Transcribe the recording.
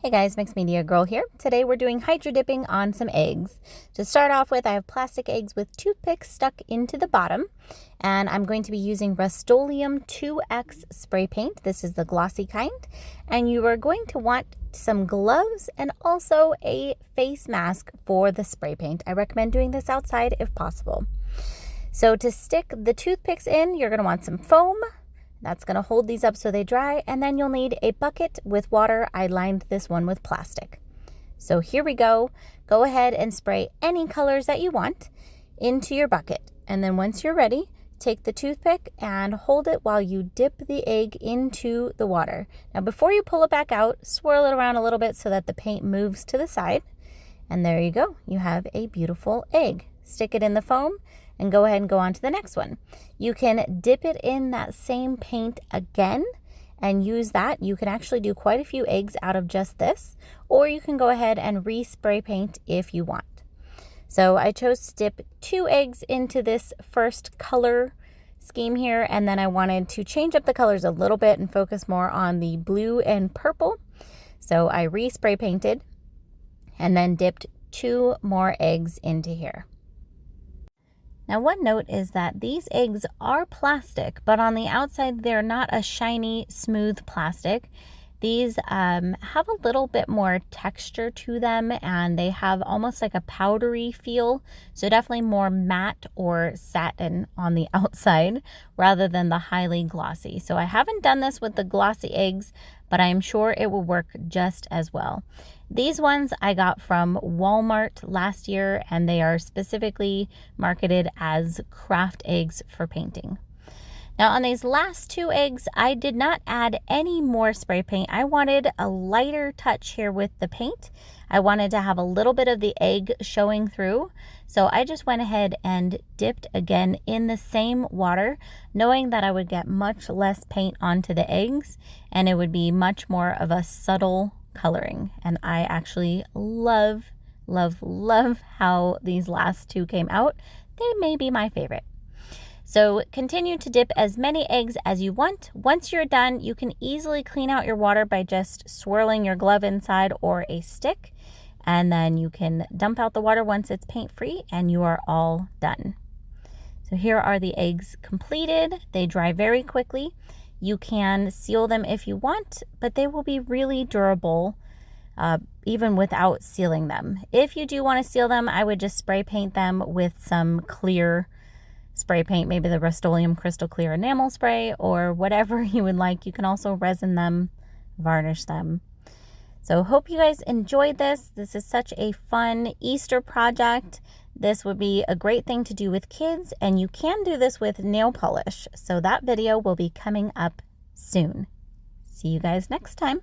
Hey guys, Mixed Media Girl here. Today we're doing hydro dipping on some eggs. To start off with, I have plastic eggs with toothpicks stuck into the bottom, and I'm going to be using Rustoleum 2X spray paint. This is the glossy kind, and you are going to want some gloves and also a face mask for the spray paint. I recommend doing this outside if possible. So to stick the toothpicks in, you're going to want some foam. That's going to hold these up so they dry, and then you'll need a bucket with water. I lined this one with plastic. So here we go. Go ahead and spray any colors that you want into your bucket. And then once you're ready, take the toothpick and hold it while you dip the egg into the water. Now before you pull it back out, swirl it around a little bit so that the paint moves to the side. And there you go. You have a beautiful egg. Stick it in the foam and go ahead and go on to the next one. You can dip it in that same paint again and use that. You can actually do quite a few eggs out of just this, or you can go ahead and re-spray paint if you want. So I chose to dip 2 eggs into this first color scheme here, and then I wanted to change up the colors a little bit and focus more on the blue and purple. So I re-spray painted and then dipped 2 more eggs into here. Now, one note is that these eggs are plastic, but on the outside, they're not a shiny, smooth plastic. These have a little bit more texture to them, and they have almost like a powdery feel. So definitely more matte or satin on the outside rather than the highly glossy. So I haven't done this with the glossy eggs, but I'm sure it will work just as well. These ones I got from Walmart last year, and they are specifically marketed as craft eggs for painting. Now on these last 2 eggs, I did not add any more spray paint. I wanted a lighter touch here with the paint. I wanted to have a little bit of the egg showing through. So I just went ahead and dipped again in the same water, knowing that I would get much less paint onto the eggs and it would be much more of a subtle coloring. And I actually love how these last 2 came out. They may be my favorite. So continue to dip as many eggs as you want. Once you're done, you can easily clean out your water by just swirling your glove inside or a stick. And then you can dump out the water once it's paint free and you are all done. So here are the eggs completed. They dry very quickly. You can seal them if you want, but they will be really durable even without sealing them. If you do want to seal them, I would just spray paint them with some clear spray paint, maybe the Rustoleum Crystal Clear Enamel Spray or whatever you would like. You can also resin them, varnish them. So hope you guys enjoyed this. This is such a fun Easter project. This would be a great thing to do with kids, and you can do this with nail polish. So that video will be coming up soon. See you guys next time.